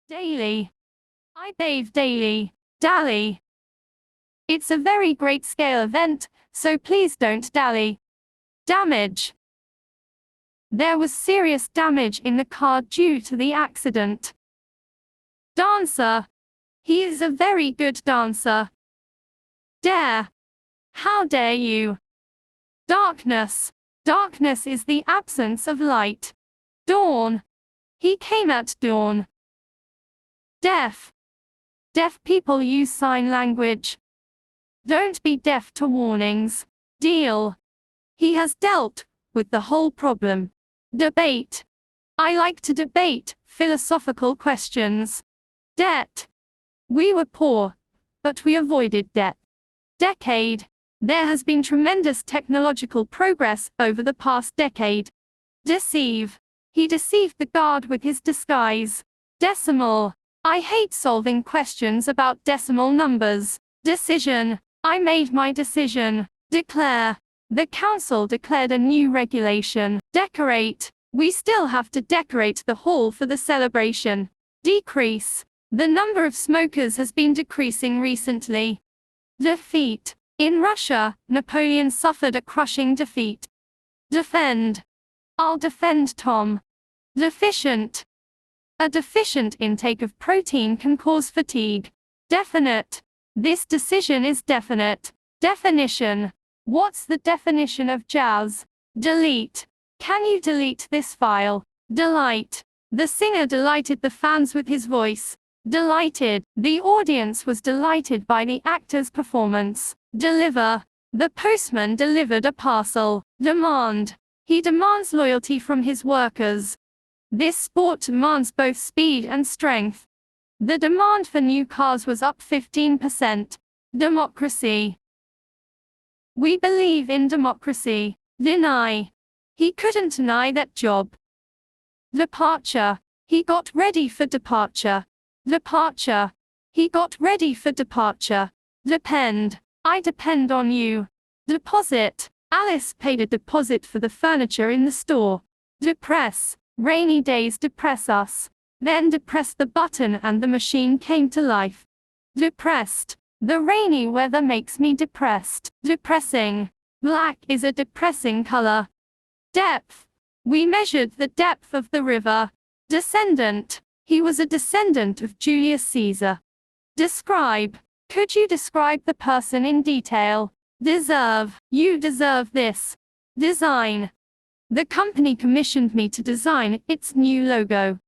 Daily. I bathe daily. Dally. It's a very great scale event, so please don't dally. Damage. There was serious damage in the car due to the accident. Dancer. He is a very good dancer. Dare. How dare you? Darkness. Darkness is the absence of light. Dawn. He came at dawn. Deaf. Deaf people use sign language. Don't be deaf to warnings. Deal. He has dealt with the whole problem. Debate. I like to debate philosophical questions. Debt. We were poor, but we avoided debt. Decade. There has been tremendous technological progress over the past decade. Deceive. He deceived the guard with his disguise. Decimal. I hate solving questions about decimal numbers. Decision. I made my decision. Declare. The council declared a new regulation. Decorate. We still have to decorate the hall for the celebration. Decrease. The number of smokers has been decreasing recently. Defeat. In Russia, Napoleon suffered a crushing defeat. Defend. I'll defend Tom. Deficient. A deficient intake of protein can cause fatigue. Definite. This decision is definite. Definition. What's the definition of jazz? Delete. Can you delete this file? Delight. The singer delighted the fans with his voice. Delighted. The audience was delighted by the actor's performance. Deliver. The postman delivered a parcel. Demand. He demands loyalty from his workers. This sport demands both speed and strength. The demand for new cars was up 15%. Democracy. We believe in democracy. Deny. He couldn't deny that job. Departure. He got ready for departure. Departure. He got ready for departure. Depend. I depend on you. Deposit. Alice paid a deposit for the furniture in the store. Depress. Rainy days depress us. Then depress the button and the machine came to life. Depressed. The rainy weather makes me depressed. Depressing. Black is a depressing color. Depth. We measured the depth of the river. Descendant. He was a descendant of Julius Caesar. Describe. Could you describe the person in detail? Deserve. You deserve this. Design. The company commissioned me to design its new logo.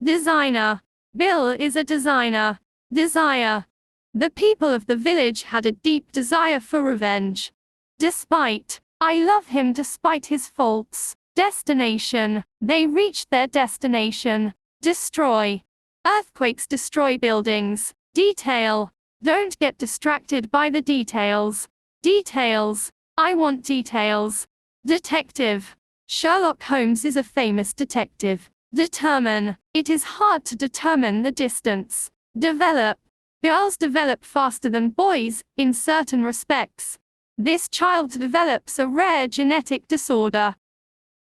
Designer. Bill is a designer. Desire. The people of the village had a deep desire for revenge. Despite. I love him despite his faults. Destination. They reached their destination. Destroy. Earthquakes destroy buildings. Detail. Don't get distracted by the details. Details. I want details. Detective. Sherlock Holmes is a famous detective. Determine. It is hard to determine the distance. Develop. Girls develop faster than boys, in certain respects. This child develops a rare genetic disorder.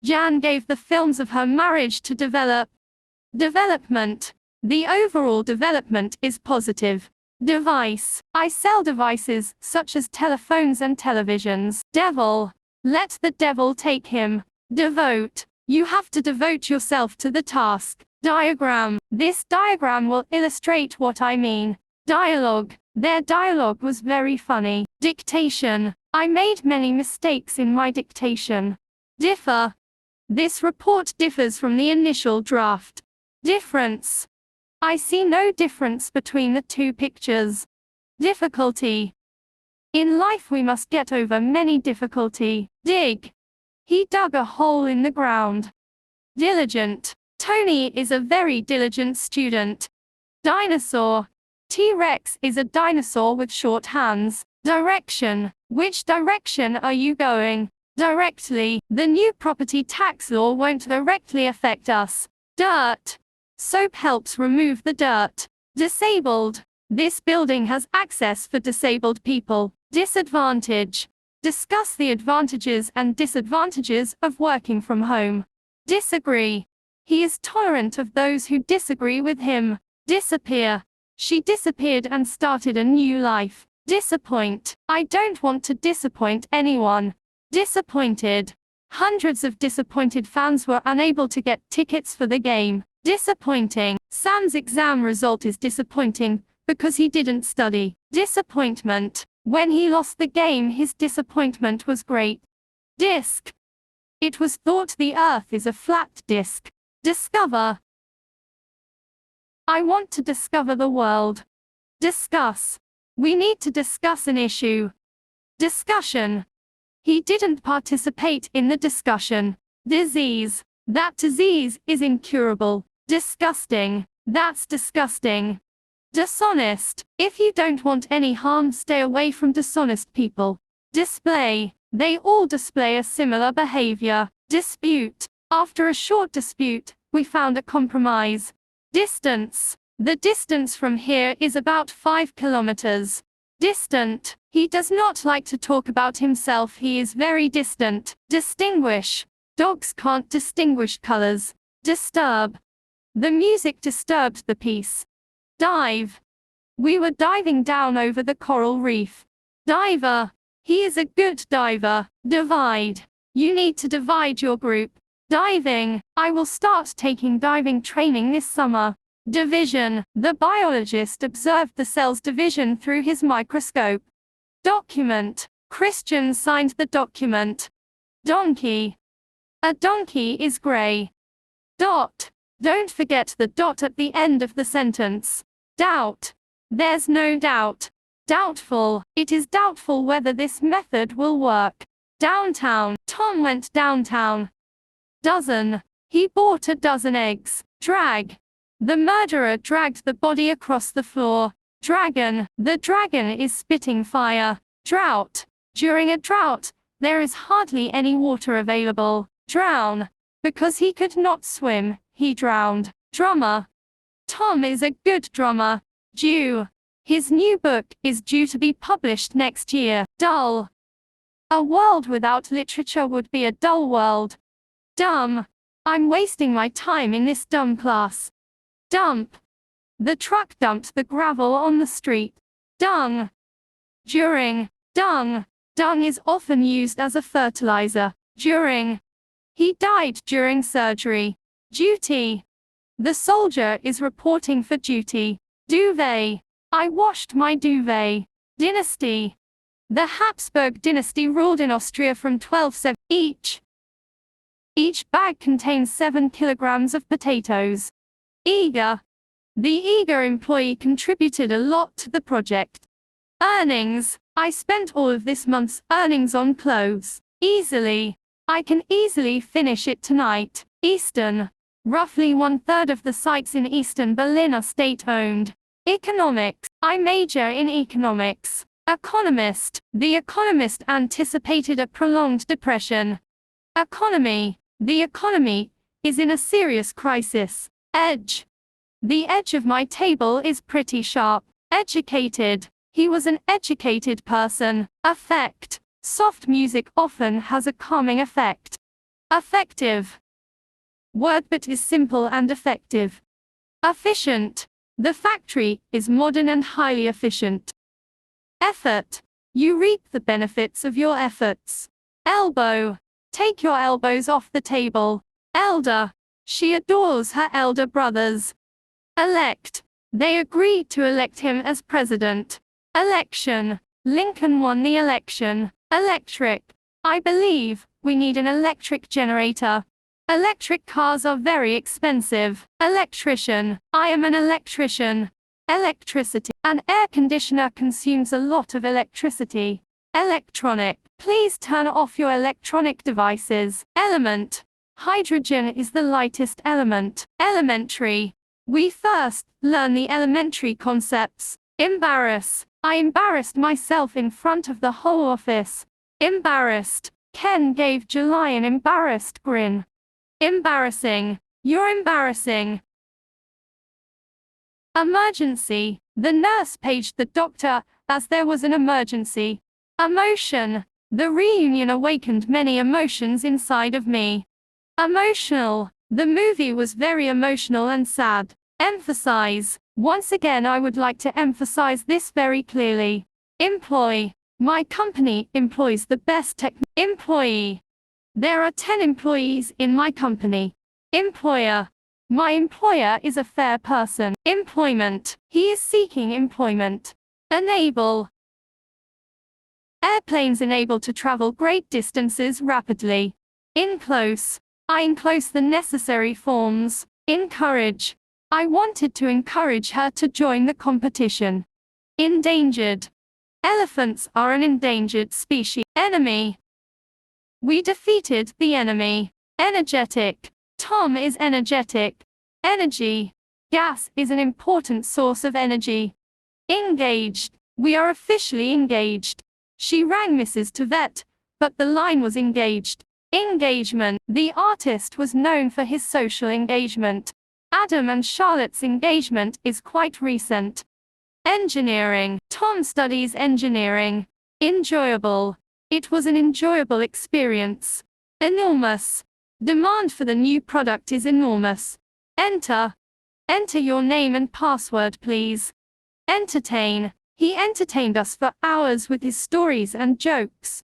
Jan gave the films of her marriage to develop. Development. The overall development is positive. Device. I sell devices, such as telephones and televisions. Devil. Let the devil take him. Devote. You have to devote yourself to the task. Diagram. This diagram will illustrate what I mean. Dialogue. Their dialogue was very funny. Dictation. I made many mistakes in my dictation. Differ. This report differs from the initial draft. Difference. I see no difference between the two pictures. Difficulty. In life we must get over many difficulty. Dig. He dug a hole in the ground. Diligent. Tony is a very diligent student. Dinosaur. T-Rex is a dinosaur with short hands. Direction. Which direction are you going? Directly. The new property tax law won't directly affect us. Dirt. Soap helps remove the dirt. Disabled. This building has access for disabled people. Disadvantage. Discuss the advantages and disadvantages of working from home. Disagree. He is tolerant of those who disagree with him. Disappear. She disappeared and started a new life. Disappoint. I don't want to disappoint anyone. Disappointed. Hundreds of disappointed fans were unable to get tickets for the game. Disappointing. Sam's exam result is disappointing because he didn't study. Disappointment. When he lost the game, his disappointment was great. Disc. It was thought the Earth is a flat disc. Discover. I want to discover the world. Discuss. We need to discuss an issue. Discussion. He didn't participate in the discussion. Disease. That disease is incurable. Disgusting. That's disgusting. Dishonest. If you don't want any harm, stay away from dishonest people. Display. They all display a similar behavior. Dispute. After a short dispute, we found a compromise. Distance. The distance from here is about 5 kilometers. Distant. He does not like to talk about himself. He is very distant. Distinguish. Dogs can't distinguish colors. Disturb. The music disturbed the peace. Dive. We were diving down over the coral reef. Diver. He is a good diver. Divide. You need to divide your group. Diving. I will start taking diving training this summer. Division. The biologist observed the cell's division through his microscope. Document. Christian signed the document. Donkey. A donkey is gray. Dot. Don't forget the dot at the end of the sentence. Doubt. There's no doubt. Doubtful. It is doubtful whether this method will work. Downtown. Tom went downtown. Dozen. He bought a dozen eggs. Drag. The murderer dragged the body across the floor. Dragon. The dragon is spitting fire. Drought. During a drought, there is hardly any water available. Drown. Because he could not swim, he drowned. Drummer. Tom is a good drummer. Due. His new book is due to be published next year. Dull. A world without literature would be a dull world. Dumb. I'm wasting my time in this dumb class. Dump. The truck dumped the gravel on the street. Dung. During. Dung. Dung is often used as a fertilizer. During. He died during surgery. Duty. The soldier is reporting for duty. Duvet. I washed my duvet. Dynasty. The Habsburg dynasty ruled in Austria from 1270 each. Each bag contains 7 kilograms of potatoes. Eager. The eager employee contributed a lot to the project. Earnings. I spent all of this month's earnings on clothes. Easily. I can easily finish it tonight. Eastern. Roughly 1/3 of the sites in Eastern Berlin are state-owned. Economics. I major in economics. Economist. The economist anticipated a prolonged depression. Economy. The economy is in a serious crisis. Edge. The edge of my table is pretty sharp. Educated. He was an educated person. Effect. Soft music often has a calming effect. Effective. Wordbit is simple and effective. Efficient. The factory is modern and highly efficient. Effort. You reap the benefits of your efforts. Elbow. Take your elbows off the table. Elder. She adores her elder brothers. Elect. They agreed to elect him as president. Election. Lincoln won the election. Electric. I believe we need an electric generator. Electric cars are very expensive. Electrician. I am an electrician. Electricity. An air conditioner consumes a lot of electricity. Electronic. Please turn off your electronic devices. Element. Hydrogen is the lightest element. Elementary. We first learn the elementary concepts. Embarrass. I embarrassed myself in front of the whole office. Embarrassed. Ken gave July an embarrassed grin. Embarrassing. You're embarrassing. Emergency. The nurse paged the doctor as there was an emergency. Emotion. The reunion awakened many emotions inside of me. Emotional. The movie was very emotional and sad. Emphasize. Once again, I would like to emphasize this very clearly. Employ. My company employs the best employee. There are 10 employees in my company. Employer. My employer is a fair person. Employment. He is seeking employment. Enable. Airplanes enable to travel great distances rapidly. Enclose. I enclose the necessary forms. Encourage. I wanted to encourage her to join the competition. Endangered. Elephants are an endangered species. Enemy. We defeated the enemy. Energetic. Tom is energetic. Energy. Gas is an important source of energy. Engaged. We are officially engaged. She rang Mrs. Tveit, but the line was engaged. Engagement. The artist was known for his social engagement. Adam and Charlotte's engagement is quite recent. Engineering. Tom studies engineering. Enjoyable. It was an enjoyable experience. Enormous. Demand for the new product is enormous. Enter. Enter your name and password, please. Entertain. He entertained us for hours with his stories and jokes.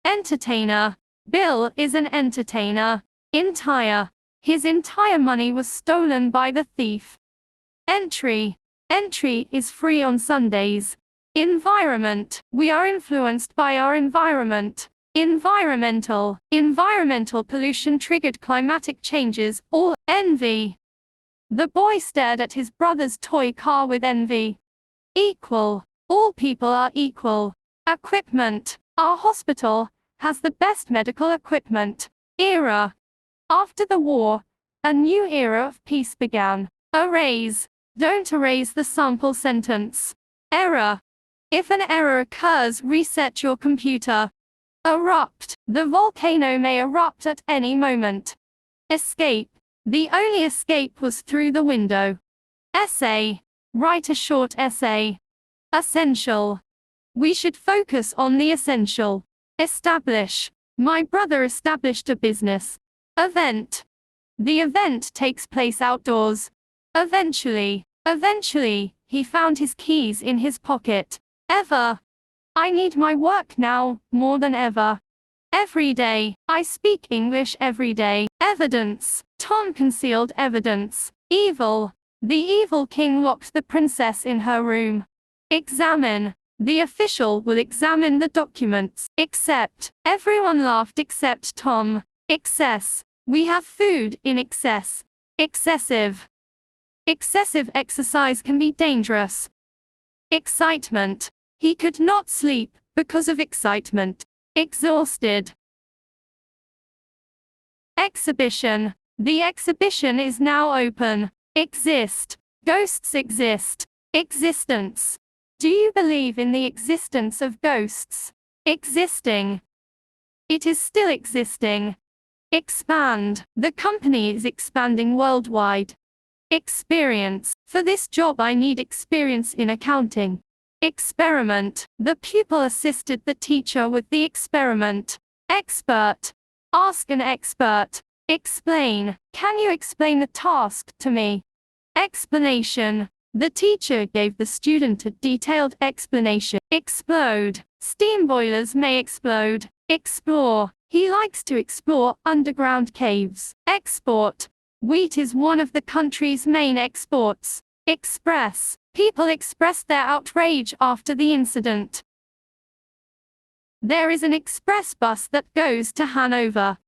Entertainer. Bill is an entertainer. Entire. His entire money was stolen by the thief. Entry. Entry is free on Sundays. Environment. We are influenced by our environment. Environmental. Environmental pollution triggered climatic changes, or envy. The boy stared at his brother's toy car with envy. Equal. All people are equal. Equipment. Our hospital has the best medical equipment. Era. After the war, a new era of peace began. Erase. Don't erase the sample sentence. Error. If an error occurs, reset your computer. Erupt. The volcano may erupt at any moment. Escape. The only escape was through the window. Essay. Write a short essay. Essential. We should focus on the essential. Establish. My brother established a business. Event. The event takes place outdoors. Eventually. Eventually, he found his keys in his pocket. Ever. I need my work now, more than ever. Every day. I speak English every day. Evidence. Tom concealed evidence. Evil. The evil king locked the princess in her room. Examine. The official will examine the documents. Except. Everyone laughed except Tom. Excess. We have food in excess. Excessive. Excessive exercise can be dangerous. Excitement. He could not sleep because of excitement. Exhausted. Exhibition. The exhibition is now open. Exist. Ghosts exist. Existence. Do you believe in the existence of ghosts? Existing. It is still existing. Expand. The company is expanding worldwide. Experience. For this job I need experience in accounting. Experiment. The pupil assisted the teacher with the experiment. Expert. Ask an expert. Explain. Can you explain the task to me? Explanation. The teacher gave the student a detailed explanation. Explode. Steam boilers may explode. Explore. He likes to explore underground caves. Export. Wheat is one of the country's main exports. Express. People expressed their outrage after the incident. There is an express bus that goes to Hanover.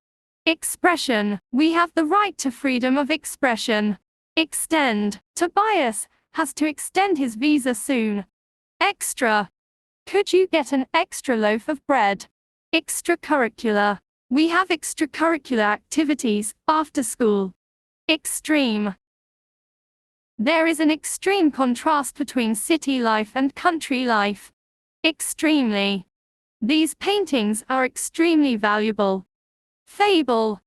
Expression. We have the right to freedom of expression. Extend. Tobias has to extend his visa soon. Extra. Could you get an extra loaf of bread? Extracurricular. We have extracurricular activities after school. Extreme. There is an extreme contrast between city life and country life. Extremely. These paintings are extremely valuable. Fable.